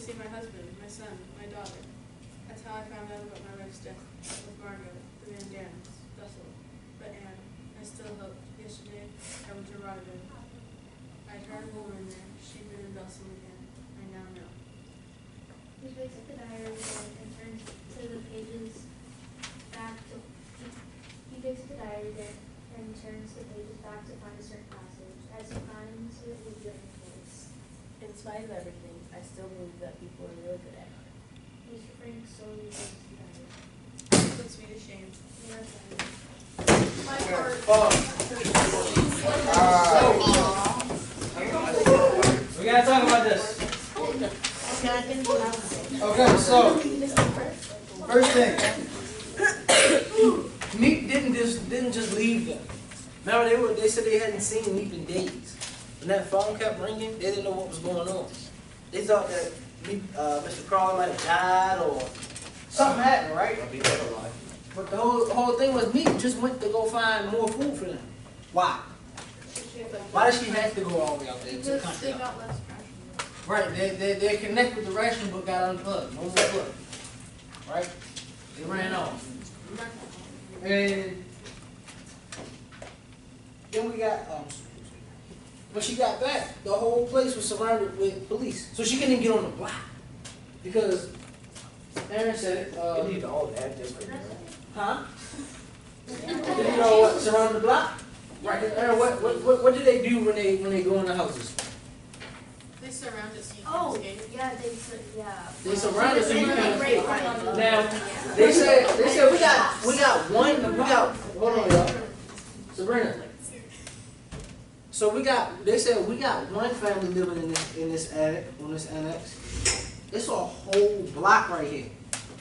see my husband, my son, my daughter. That's how I found out about my wife's death with Margot, the Van Dams, Dussel. But Anne, I still hope. Yesterday, I went to Rotterdam. I'd heard a woman there. She'd been in Dussel again. I now know. He picks up the diary again and turns to the pages back to. He picks up the diary again and turns the pages back to find a certain passage. As he finds it, we get in place. In spite of everything, I still believe that people are really good at it. Mr. Frank slowly goes to the diary. Puts me to shame. They are silent. My heart. We gotta talk about this. Okay, so first thing, Meek didn't just leave them. Remember they said they hadn't seen Meek in days. When that phone kept ringing, they didn't know what was going on. They thought that Meek, Mr. Crawley might have died or something happened, right? But the whole thing was Meek just went to go find more food for them. Why? Why did she have to go all the way out there to the country? They got less ration. Right, they connect with the ration book, got unplugged, no more plug. Right? They ran off. And then we got, when she got back, the whole place was surrounded with police. So she couldn't even get on the block. Because Aaron said it. They need all that different. Huh? You know what? Surround the block? Right. Aaron, what do they do when they go in the houses? They surround it so you can escape. Yeah, They surround it so you can escape. Now they said we got one hold on y'all. Sabrina. So they said we got one family living in this attic, on this annex. It's a whole block right here.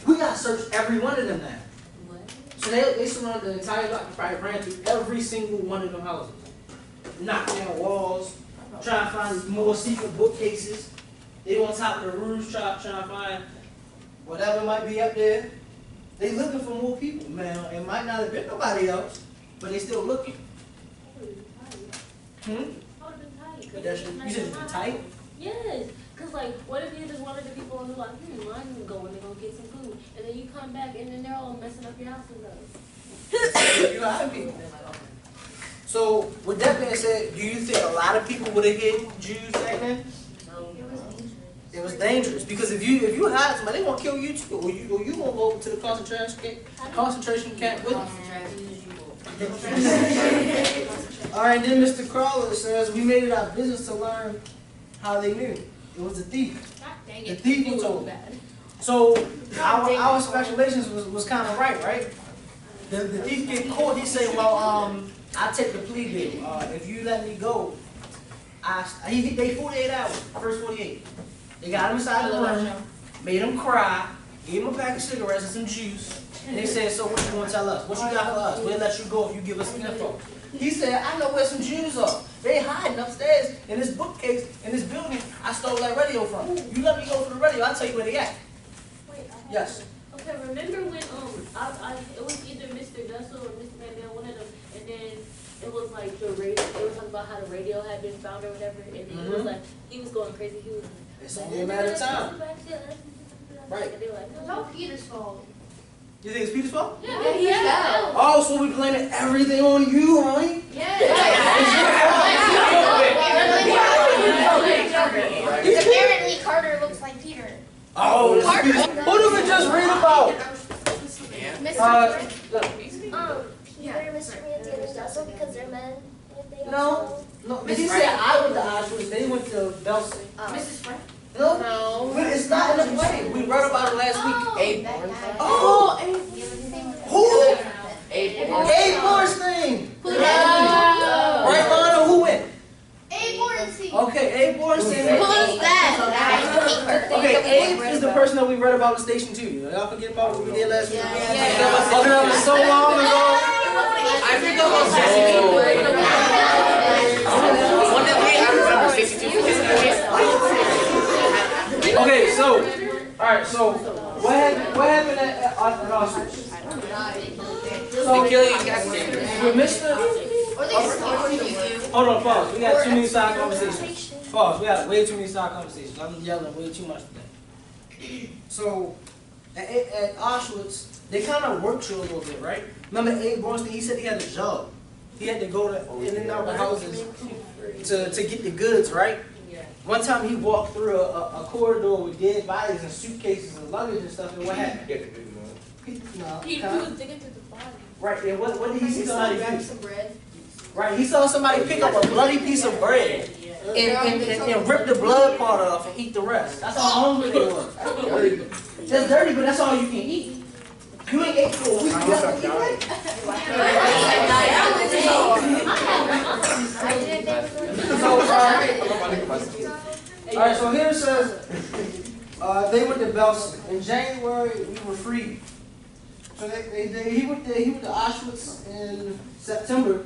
We gotta search every one of them now. So they surround the entire block and probably ran through every single one of them houses. Knocked down walls, trying to find more secret bookcases. They on top of the roofs trying to find whatever might be up there. They looking for more people, man. It might not have been nobody else, but they still looking. You said it's been tight? Yes. Because, like, what if you're just one of the people who's like, I'm going to go get some food. And then you come back and then they're all messing up your house and stuff. You got people. So, with that being said, do you think a lot of people would have hid Jews back then? It was dangerous because if you hide somebody, they gonna kill you too, or you gonna go over to the concentration camp with them. All right, then Mr. Crawler says we made it our business to learn how they knew. It was the thief. The thief who told them. So our speculations was kind of right? The thief get caught. He say, well, I take the plea deal. If you let me go, they 48 hours. First 48. They got him inside the room, made him cry, gave him a pack of cigarettes and some juice, and they said, so what you gonna tell us? What you got for us? We'll let you go if you give us the info. He said, I know where some Jews are. They hiding upstairs in this bookcase, in this building I stole that radio from. You let me go for the radio, I'll tell you where they at. Yes. Okay, remember when it was either Mr. Dussel or Mr. Van Dam, one of them, and then it was like the radio, they were talking about how the radio had been found or whatever, and then it was like, he was going crazy, he was like, it's only a matter of time. Right. And they were like, It's all Peter's fault. You think it's Peter's fault? Yeah. Oh, so we blaming everything on you, honey? Apparently Carter looks like Peter. Oh, who did we just read about? Peter, Mr. Mandy, and Dussel because they're men. No. He said I went to Auschwitz. They went to Belsen. Mrs. Frank? No, but it's not in the play. We read about it last week. Abe. Who? Abe Bornstein. Right, Lana? Who went? Abe Bornstein. Okay, Abe Bornstein. Who's that? Okay, Abe is the person that we read about in Station 2. Y'all forget about what we did last week? Yeah. Oh, that was so long ago. I think about Station 2. One that we I remember Station 2. Okay, so, alright, so, what happened at Auschwitz? So, with Mr. Hold on, pause. We got too many side conversations. Pause. We got way too many side conversations. I'm yelling way too much today. So at Auschwitz, they kind of worked you a little bit, right? Remember Abe Bronstein? He said he had a job. He had to go to in and out the houses to get the goods, right? Yeah. One time he walked through a corridor with dead bodies and suitcases and luggage and stuff, and what happened? Get the big one. He was digging through the body. Right, and what did he see somebody do? Some bread. Right, he saw somebody pick up a bloody piece of bread and rip the blood part off and eat the rest. That's how hungry they were. That's dirty, but that's all you can eat. You ain't ate for a week. You have to eat that? Alright, so here it says, they went to Belsen. In January, we were free. So he went to Auschwitz in September,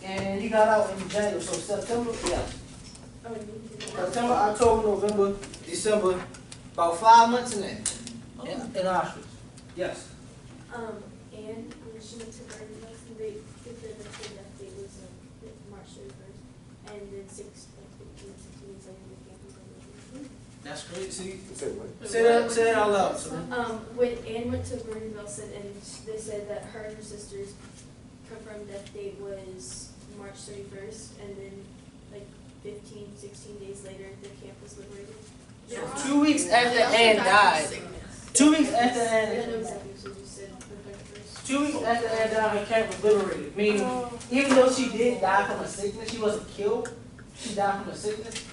and he got out in January. So September, yeah. September, October, November, December, about 5 months in there, in Auschwitz. Yes. And when she went to Garden, they said that the death date was March 31st, and then 16 weeks later, the camp was over. That's great. See, Say what? say that out loud. So. When Anne went to Bergen-Belsen, and they said that her and her sister's confirmed death date was March 31st, and then like 15, 16 days later, the camp was liberated. 2 weeks after Anne died. 2 weeks after I Anne. don't know exactly, so you said the 31st. 2 weeks after Anne died, her camp was liberated. Meaning, even though she did die from a sickness, she wasn't killed. She died from a sickness.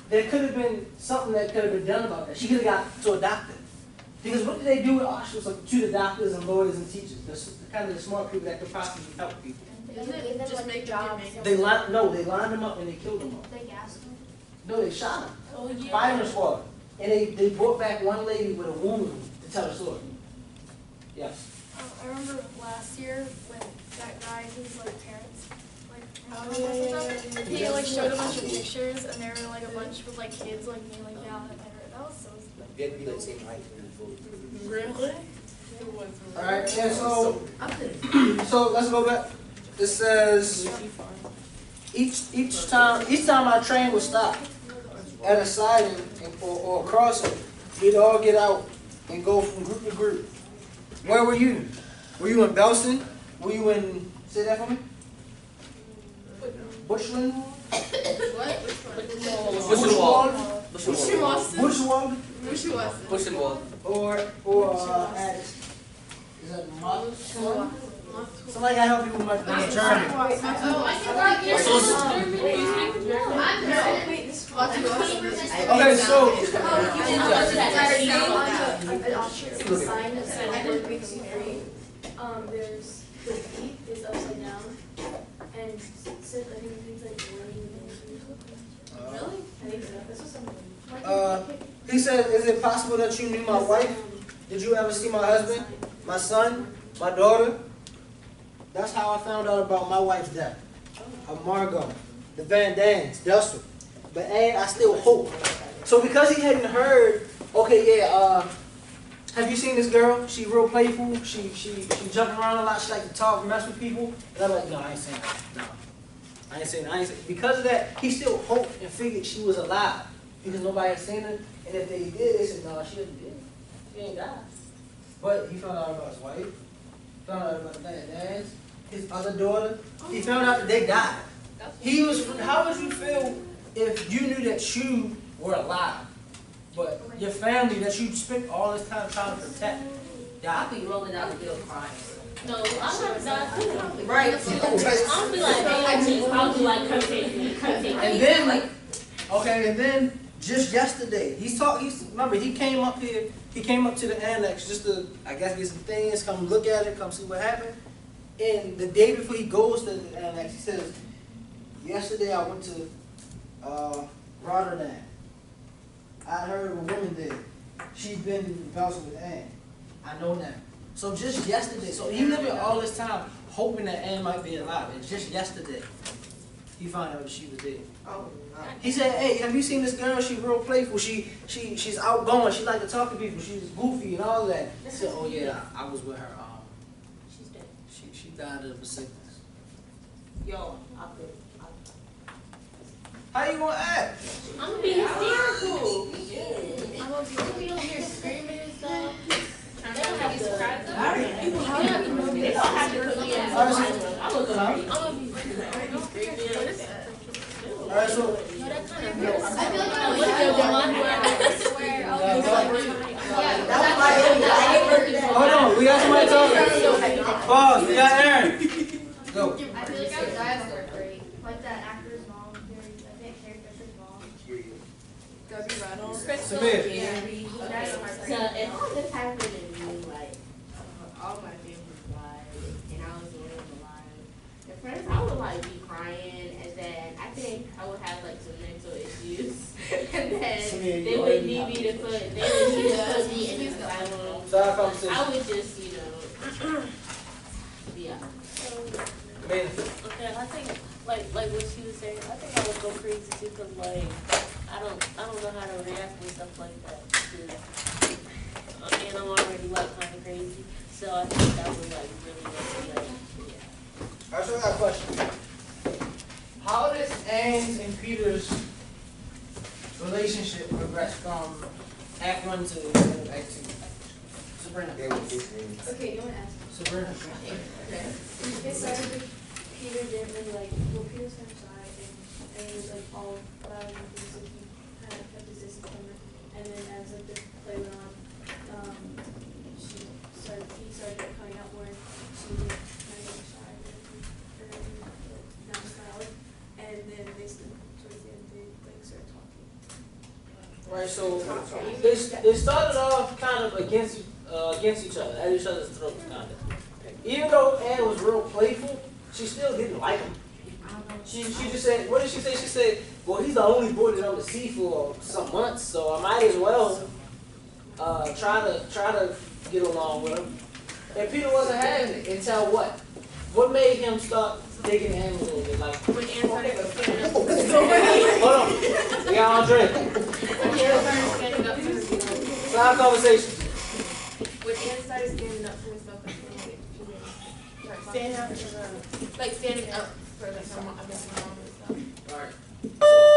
There could have been something that could have been done about that. She could have got to a doctor. Because what did they do with Auschwitz? Like, to the doctors and lawyers and teachers, the kind of the smart people that could possibly help people. Just make them get They lined them up and they killed them all. They gassed them. No, they shot them. Oh yeah. Firing squad. And they brought back one lady with a wound to tell the story. Yes. I remember last year when that guy, his like parents, he like showed a bunch of pictures, and there were like a bunch with like kids like kneeling down at my house. So it was like, You had to be the same height. Really? All right. Yeah. So let's go back. It says each time our train would stop at a siding or crossing, we'd all get out and go from group to group. Where were you? Were you in Belsen? Were you in? Say that for me. Bushland? What? Bushwald. Bushwald? Bushwald. Or at, is that Mothwald? Somebody gotta help me with my German. Okay, so Sign that says what makes you free. There's the thief is upside down, and it says I think things like running. Really? I think so. This was something. he said, is it possible that you knew my wife? Did you ever see my husband, my son, my daughter? That's how I found out about my wife's death. Of Margot, the Van Dans, Dustin. But Anne, I still hope. So because he hadn't heard, okay, yeah, have you seen this girl? She real playful. She jumping around a lot. She like to talk, mess with people. And I'm like, no, I ain't saying that. No, I ain't saying that. Because of that, he still hoped and figured she was alive because nobody had seen her. And if they did, they said, no, she didn't. She ain't died. But he found out about his wife. Found out about the Van Dans, his other daughter. He found out that they died. He was. How would you feel if you knew that you were alive, but your family that you spent all this time trying to protect died? I'll be rolling out the bill crying. No, I'm not done. Right. I'll be like, I'll be like, come take me. And then, like, okay, and then just yesterday, remember, he came up here, he came up to the annex just to, I guess, get some things, come look at it, come see what happened. And the day before he goes to the annex, he says, yesterday I went to Rotterdam. I heard of a woman there. She's been in Belsen with Anne. I know that. So just yesterday, so he lived all this time hoping that Anne might be alive. And just yesterday, he found out that she was dead. Oh, He said, hey, have you seen this girl? She's real playful. She's outgoing. She like to talk to people. She's goofy and all that. He said, oh yeah, I was with her. She's dead. She died of a sickness. Yo, I'll be. How you gonna act? I'm being hysterical. I'm gonna be Pause. We got Aaron. Go. I feel like our dialogue are great. Like that actor's mom, I think Carrie Fisher's mom. Debbie Reynolds. Samir. That's hard. So it all just happened to me, like, all my family died, and I was the only one alive. At first, I would, like, be crying, and then I think I would have, like, some mental issues. And then they would need me to put me in the asylum. Side conversation. I would just, you know, yeah. Okay, I think like what she was saying, I think I would go crazy too, cause like I don't know how to react with stuff like that. And I'm already like kind of crazy, so I think that would like really make me like yeah. Alright, so I got a question. How does Anne's and Peter's relationship progress from Act 1 to Act 2? Sabrina. Okay, you want to ask? Sabrina. It started with Peter didn't really like, well, Peter was kind of shy and he was like all loud and things, so he kind of kept his discipline. And then as like the play went on, he started coming out more. She kind of got shy and not proud. And then they towards the end they like started talking. Right, so they started off kind of against each other, at each other's throats, kind of. Even though Anne was real playful, she still didn't like him. She just said, what did she say? She said, well, he's the only boy that I'm to see for some months, so I might as well try to get along with him. And Peter wasn't having it until what? What made him start digging Anne a little bit? Like, When Anne started standing up. hold on, we got Andre. When Anne started standing up for herself. Side conversation. When Anne started standing up for herself, that's when she did. Standing up for like standing up for like her mom, I guess her mom